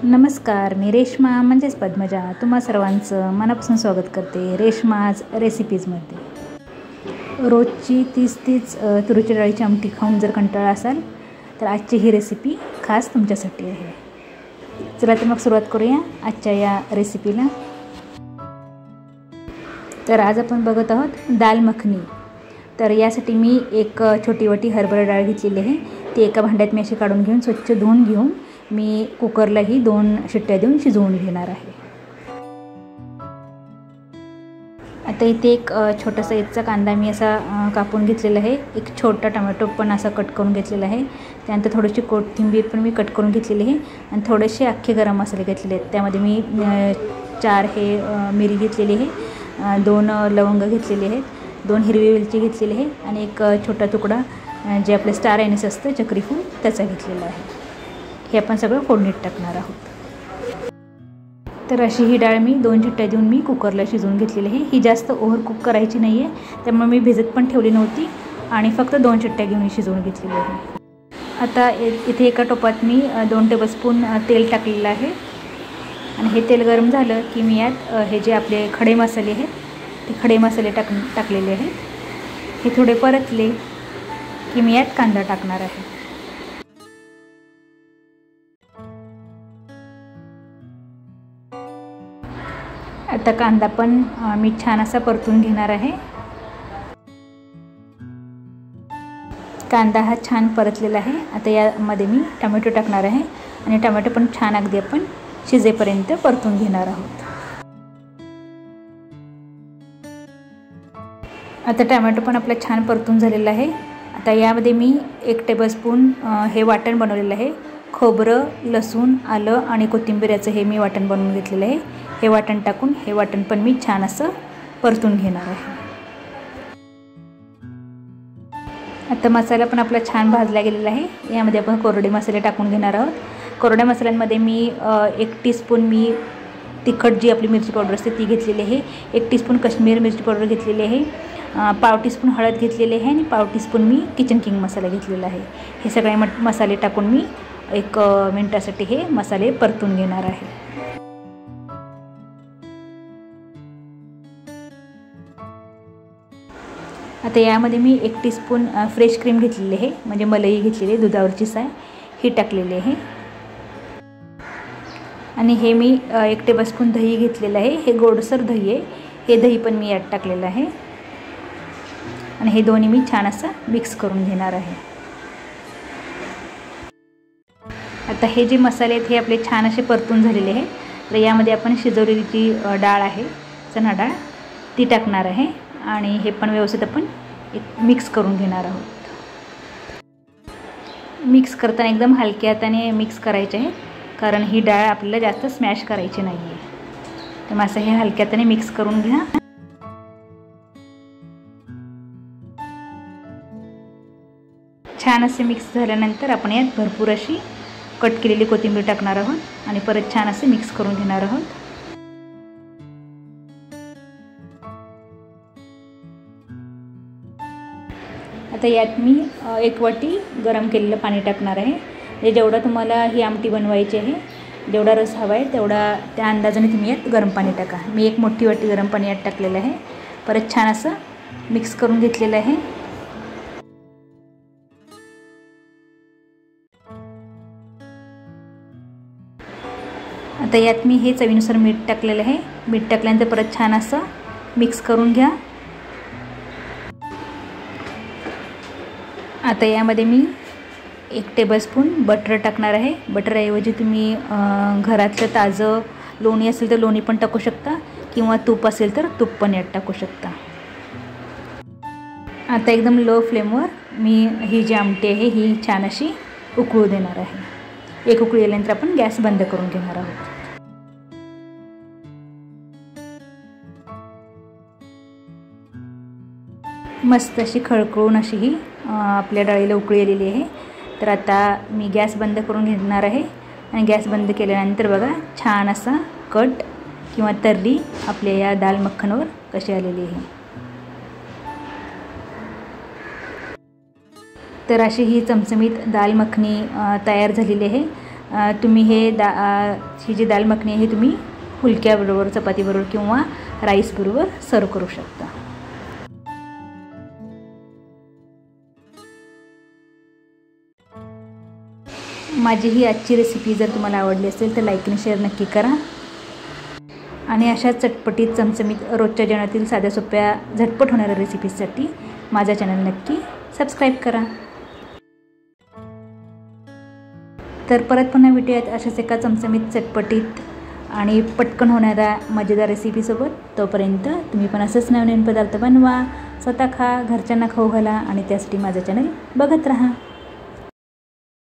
नमस्कार, मी रेश्मा म्हणजेच पद्मजा तुम्हा सर्वांचं मनापासून स्वागत करते रेश्माज रेसिपीजमध्ये। रोजची तीच तुरीच्या डाळीची आमटी खाऊन जर कंटाळा असाल तर आजची ही रेसिपी खास तुमच्यासाठी आहे। चला तर मग सुरुवात करूया आजच्या या रेसिपीला। तर आज आपण बघत आहोत दाल मखनी। तर यासाठी मी एक छोटी वाटी हरभरा डाळ घेतलेली आहे। ती एका भांड्यात मी अशी काढून घेऊन स्वच्छ धुवून घेऊन मी कुकरलाही 2 शिट्ट्या देऊन शिजवून घेणार आहे। आता इथे एक छोटा साईजचा कांदा मी असा कापून घेतलेला आहे। एक छोटा टोमॅटो पण असा कट करून घेतलेला आहे। त्यानंतर थोडीशी कोथिंबीर पण मी कट करून घेतलेली आहे आणि थोडेसे अख्खे गरम मसाले घेतलेले आहेत। त्यामध्ये मी 4 मिरी घेतलेली आहे, 2 लवंग घेतलेले आहेत, 2 हिरवी वेलची घेतलेली आहे आणि एक छोटा तुकडा जे आपले स्टार अॅनिस असतं चक्री फूल त्याचा घेतलेला आहे। हे आपण सगळं फोडणीत टाकणार आहोत। तर अशी ही डाळ मी 2 शिट्ट्या देऊन मी कुकरला शिजवून घेतलेली आहे। ही जास्त ओव्हर कुक करायची नाही आहे, त्यामुळे मी भिजत पण ठेवली नव्हती आणि फक्त 2 शिट्ट्या घेऊन शिजवून घेतलेली आहे। आता इथे एका टोपात मी 2 टेबलस्पून तेल टाकलेलं आहे आणि हे तेल गरम झालं की मी यात हे जे आपले खडे मसाले आहेत ते खडे मसाले टाकलेले आहेत। हे थोडे परतले की मी यात कांदा टाकणार आहे। आता कांदा पण मी छान असा परतून घेणार आहे। कांदा हा छान परतलेला आहे। आता यामध्ये मी टोमॅटो टाकणार आहे आणि टोमॅटो पण छान अगदी आपण शिजेपर्यंत परतून घेणार आहोत। आता टोमॅटो पण आपला छान परतून झालेला आहे। आता यामध्ये मी 1 टेबलस्पून हे वाटण बनवलेलं आहे। खोबरं, लसूण, आलं आणि कोथिंबीर याचं हे मी वाटण बनवून घेतलेलं आहे। हे वाटण टाकून हे वाटण पण मी छान असं परतून घेणार आहे। आता मसाला पण आपला छान भाजला गेलेला आहे। यामध्ये आपण कोरडे मसाले टाकून घेणार आहोत। कोरड्या मसाल्यांमध्ये मी 1 टीस्पून मी तिखट जी आपली मिरची पावडर असते ती घेतलेली आहे, 1 टीस्पून काश्मीरी मिरची पावडर घेतलेली आहे, पाव टीस्पून हळद घेतलेली आहे आणि पाव टीस्पून मी किचन किंग मसाला घेतलेला आहे। हे सगळे मसाले टाकून मी 1 मिनिटासाठी हे मसाले परतून घेणार आहे। आता यामध्ये मी 1 टीस्पून फ्रेश क्रीम घेतलेली आहे, म्हणजे मलाई घेतलेली आहे, दुधावरची साय ही टाकलेली आहे आणि हे मी 1 टेबलस्पून दही घेतलेलं आहे। हे गोडसर दही आहे, हे दही पण मी यात टाकलेलं आहे आणि हे दोन्ही मी छान असं मिक्स करून घेणार आहे। आता हे जे मसाले आहेत हे आपले छान असे परतून झालेले आहे। तर यामध्ये आपण शिजवलेली जी डाळ आहे चणा डाळ ती टाकणार आहे आणि हे पण व्यवस्थित आपण मिक्स करून घेणार आहोत। मिक्स करताना एकदम हलक्या हाताने मिक्स करायचे आहे, कारण ही डाळ आपल्याला जास्त स्मॅश करायची नाही आहे। तर असं हे हलक्या हाताने मिक्स करून घ्या। छान असे मिक्स झाल्यानंतर आपण यात भरपूर अशी कट केलेली कोथिंबीर टाकणार आहोत आणि परत छान असे मिक्स करून घेणार आहोत। आता यात मी 1 वाटी गरम केलेलं पाणी टाकणार आहे। म्हणजे जेवढा तुम्हाला ही आमटी बनवायची आहे, जेवढा रस हवा आहे तेवढा त्या अंदाजाने तुम्ही यात गरम पाणी टाका। मी 1 मोठी वाटी गरम पाणी यात टाकलेलं आहे। परत छान असं मिक्स करून घेतलेलं आहे। आता यात मी हे चवीनुसार मीठ टाकलेलं आहे। मीठ टाकल्यानंतर परत छान असं मिक्स करून घ्या। आता यामध्ये मी 1 टेबलस्पून बटर टाकणार आहे। बटरऐवजी तुम्ही घरातलं ताजं लोणी असेल तर लोणी पण टाकू शकता किंवा तूप असेल तर तूप पण यात टाकू शकता। आता एकदम लो फ्लेमवर मी ही जी आमटी आहे ही छान अशी उकळू देणार आहे। 1 उकळी आल्यानंतर आपण गॅस बंद करून घेणार आहोत। मस्त अशी खळखळून अशी ही आपल्या डाळीला उकळी आलेली आहे। तर आता मी गॅस बंद करून घेणार आहे आणि गॅस बंद केल्यानंतर बघा छान असा कट किंवा तर्री आपल्या या दाल मखनवर कशी आलेली आहे। तर अशी ही चमचमीत दाल मखनी तयार झालेली आहे। तुम्ही ही जी दाल मखनी आहे तुम्ही फुलक्याबरोबर, चपातीबरोबर किंवा राईसबरोबर सर्व करू शकता. माझी ही आजची रेसिपी जर तुम्हाला आवडली असेल तर लाईक आणि शेअर नक्की करा. आणि अशा चटपटीत चमचमीत रोजच्या जेवणातील साध्या सोप्या झटपट होणाऱ्या रेसिपीजसाठी माझा चॅनल नक्की सबस्क्राईब करा. तर परत पुन्हा भेटूयात अशाच एका चमचमीत चटपटीत आणि पटकन होणाऱ्या मजेदार रेसिपीसोबत. तोपर्यंत तुम्ही पण असंच नवीन पदार्थ बनवा, स्वतः खा, घरच्यांना खाऊ घाला आणि त्यासाठी माझा चॅनल बघत राहा.